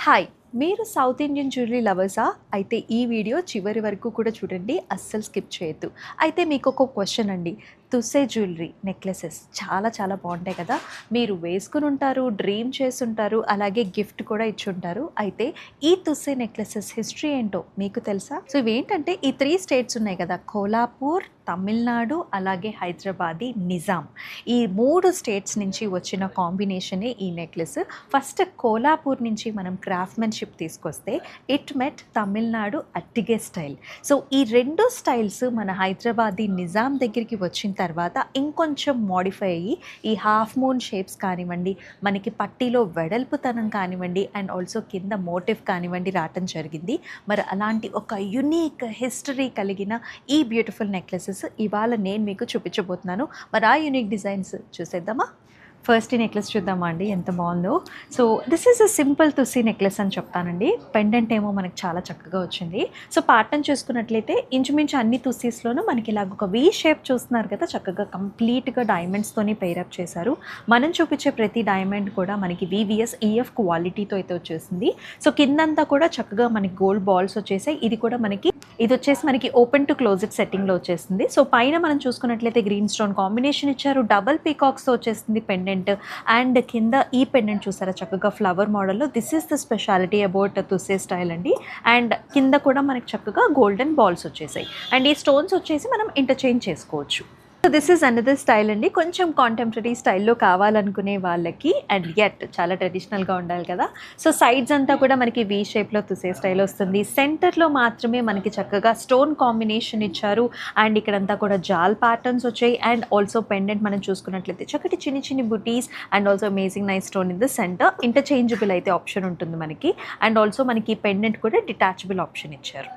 Hi! మీరు south Indian jewellery లవర్సా? అయితే ఈ వీడియో చివరి వరకు కూడా చూడండి. అస్సలు స్కిప్ చేయొద్దు. అయితే మీకొక క్వెషన్ అండి. తుస్సే జ్యువెలరీ నెక్లెసెస్ చాలా చాలా బావుంటాయి కదా! మీరు వేసుకొనుంటారు, డ్రీమ్ చేసుంటారు, అలాగే గిఫ్ట్ కూడా ఇచ్చుంటారు. అయితే ఈ తుస్సే నెక్లెసెస్ హిస్టరీ ఏంటో మీకు తెలుసా? సో ఇవేంటంటే ఈ 3 స్టేట్స్ ఉన్నాయి కదా! కోల్హాపూర్, తమిళనాడు, అలాగే హైదరాబాదీ, నిజాం. ఈ 3 స్టేట్స్ నుంచి వచ్చిన కాంబినేషనే ఈ నెక్లెస్. ఫస్ట్ కోల్హాపూర్ నుంచి మనం క్రాఫ్ట్‌మెన్‌షిప్ తీసుకొస్తే ఇట్ మెట్ తమిళనాడు అట్టిగే స్టైల్. సో ఈ 2 స్టైల్స్ మన హైదరాబాదీ నిజాం దగ్గరికి వచ్చిన తర్వాత ఇంకొంచెం మోడిఫై అయ్యి ఈ హాఫ్ మూన్ షేప్స్ కానివ్వండి, మనకి పట్టీలో వెడల్పుతనం కానివ్వండి అండ్ ఆల్సో కింద మోటివ్ కానివ్వండి రావటం జరిగింది. మరి అలాంటి ఒక యునీక్ హిస్టరీ కలిగిన ఈ బ్యూటిఫుల్ నెక్లెసెస్ ఇవాళ నేను మీకు చూపించబోతున్నాను. మరి ఆ యూనిక్ డిజైన్స్ చూసేద్దామా? ఫస్ట్ ఈ నెక్లెస్ చూద్దామా అండి, ఎంత బాగుందో. So this is a simple Thushi necklace అని చెప్తానండి. పెండెంట్ ఏమో మనకి చాలా చక్కగా వచ్చింది. సో ప్యాటర్న్ చూసుకున్నట్లయితే ఇంచుమించు అన్ని తుస్సీస్లోనూ మనకి ఇలాగ ఒక వీ షేప్ చూస్తున్నారు కదా, చక్కగా కంప్లీట్గా డైమండ్స్తోని పెయిరప్ చేశారు. మనం చూపించే ప్రతి డైమండ్ కూడా మనకి వివిఎస్ ఈఎఫ్ క్వాలిటీతో అయితే వచ్చేసింది. సో కిందంతా కూడా చక్కగా మనకి గోల్డ్ బాల్స్ వచ్చేసాయి. ఇది వచ్చేసి మనకి ఓపెన్ టు క్లోజెట్ సెట్టింగ్లో వచ్చేసింది. సో పైన మనం చూసుకున్నట్లయితే గ్రీన్ స్టోన్ కాంబినేషన్ ఇచ్చారు, డబల్ పీకాక్స్తో వచ్చేసింది పెండెంట్. అండ్ కింద ఈ పెండెంట్ చూసారా చక్కగా ఫ్లవర్ మోడల్లో. This is the speciality about Thushi style అండి. అండ్ కింద కూడా మనకి చక్కగా గోల్డెన్ బాల్స్ వచ్చేసాయి. అండ్ ఈ స్టోన్స్ వచ్చేసి మనం ఇంటర్చేంజ్ చేసుకోవచ్చు. So this is another style అండి. కొంచెం కాంటెంపరీ స్టైల్లో కావాలనుకునే వాళ్ళకి అండ్ యట్ చాలా ట్రెడిషనల్గా ఉండాలి కదా. సో సైడ్స్ అంతా కూడా మనకి వీ షేప్లో తుస్సే స్టైల్ వస్తుంది. సెంటర్లో మాత్రమే మనకి చక్కగా స్టోన్ కాంబినేషన్ ఇచ్చారు. అండ్ ఇక్కడంతా కూడా జాల్ ప్యాటర్న్స్ వచ్చాయి. అండ్ ఆల్సో పెండెంట్ మనం చూసుకున్నట్లయితే చక్కటి చిన్ని చిన్ని బుటీస్ and also amazing nice stone in the centre. Interchangeable అయితే ఆప్షన్ ఉంటుంది మనకి. అండ్ ఆల్సో మనకి పెండెంట్ కూడా డిటాచబుల్ ఆప్షన్ ఇచ్చారు.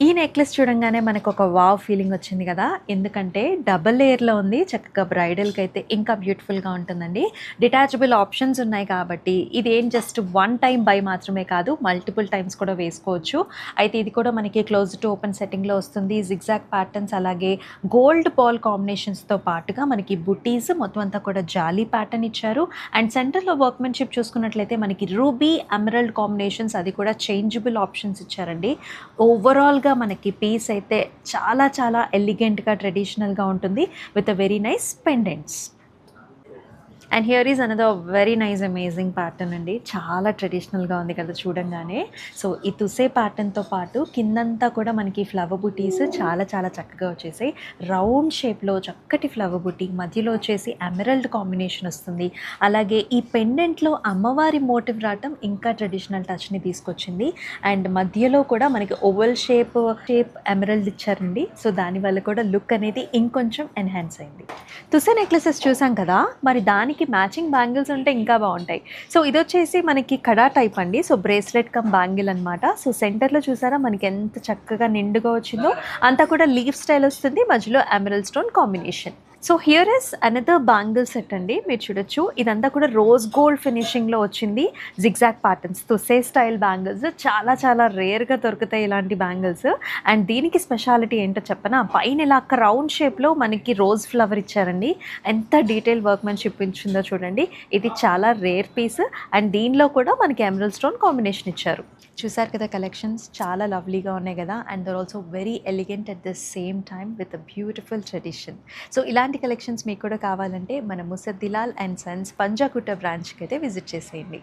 ఈ నెక్లెస్ చూడంగానే మనకు ఒక వావ్ ఫీలింగ్ వచ్చింది కదా, ఎందుకంటే డబల్ లేయర్లో ఉంది. చక్కగా బ్రైడల్కి అయితే ఇంకా బ్యూటిఫుల్గా ఉంటుందండి. డిటాచబుల్ ఆప్షన్స్ ఉన్నాయి కాబట్టి ఇది ఏం జస్ట్ వన్ టైం బై మాత్రమే కాదు, మల్టిపుల్ టైమ్స్ కూడా వేసుకోవచ్చు. అయితే ఇది కూడా మనకి క్లోజ్ టు ఓపెన్ సెట్టింగ్లో వస్తుంది. జిగ్జాగ్ ప్యాటర్న్స్ అలాగే గోల్డ్ బాల్ కాంబినేషన్స్తో పాటుగా మనకి బుటీస్ మొత్తం అంతా కూడా జాలీ ప్యాటర్న్ ఇచ్చారు. అండ్ సెంటర్లో వర్క్మెన్షిప్ చూసుకున్నట్లయితే మనకి రూబీ ఎమరల్డ్ కాంబినేషన్స్, అది కూడా చేంజబుల్ ఆప్షన్స్ ఇచ్చారండి. ఓవరాల్గా మనకి పీస్ అయితే చాలా చాలా ఎలిగెంట్గా ట్రెడిషనల్గా ఉంటుంది with a very nice pendants. And here is another very nice amazing pattern అండి. చాలా ట్రెడిషనల్గా ఉంది కదా చూడంగానే. సో ఈ తుస్సే ప్యాటర్న్తో పాటు కిందంతా కూడా మనకి ఫ్లవర్ బుటీస్ చాలా చాలా చక్కగా వచ్చేసాయి. రౌండ్ షేప్లో చక్కటి ఫ్లవర్ బుటీ, మధ్యలో వచ్చేసి ఎమరల్డ్ కాంబినేషన్ వస్తుంది. అలాగే ఈ పెండెంట్లో అమ్మవారి మోటివ్ రావటం ఇంకా ట్రెడిషనల్ టచ్ని తీసుకొచ్చింది. అండ్ మధ్యలో కూడా మనకి ఓవల్ షేప్ ఎమరల్డ్ ఇచ్చారండి. సో దానివల్ల కూడా లుక్ అనేది ఇంకొంచెం ఎన్హాన్స్ అయింది. తుస్సే నెక్లెసెస్ చూసాం కదా, మరి దానికి మ్యాచింగ్ బ్యాంగిల్స్ ఉంటే ఇంకా బాగుంటాయి. సో ఇది వచ్చేసి మనకి కడా టైప్ అండి. సో బ్రేస్లెట్ కమ్ బ్యాంగిల్ అనమాట. సో సెంటర్లో చూసారా మనకి ఎంత చక్కగా నిండుగా వచ్చిందో, అంతా కూడా లీఫ్ స్టైల్ వస్తుంది, మధ్యలో emerald stone combination. So here is another bangle set అండి. మీరు చూడొచ్చు ఇదంతా కూడా రోజ్ గోల్డ్ ఫినిషింగ్లో వచ్చింది. జిగ్జాగ్ ప్యాటర్న్స్ తుస్సే స్టైల్ బ్యాంగిల్స్ చాలా చాలా రేర్గా దొరుకుతాయి ఇలాంటి బ్యాంగిల్స్. అండ్ దీనికి స్పెషాలిటీ ఏంటో చెప్పనా, పైన ఇలా రౌండ్ షేప్లో మనకి రోజ్ ఫ్లవర్ ఇచ్చారండి. ఎంత డీటెయిల్ వర్క్మెన్షిప్ ఇచ్చిందో చూడండి. ఇది చాలా రేర్ పీస్. అండ్ దీనిలో కూడా మనకి ఎమరల్డ్ స్టోన్ కాంబినేషన్ ఇచ్చారు. చూసారు కదా, కలెక్షన్స్ చాలా లవ్లీగా ఉన్నాయి కదా. And they're also very elegant at the same time with a beautiful tradition. So ఇలాంటి కలెక్షన్స్ మీకు కూడా కావాలంటే మన ముసద్దిలాల్ అండ్ సన్స్ పంజాగుట్ట బ్రాంచ్కి అయితే విజిట్ చేసేయండి.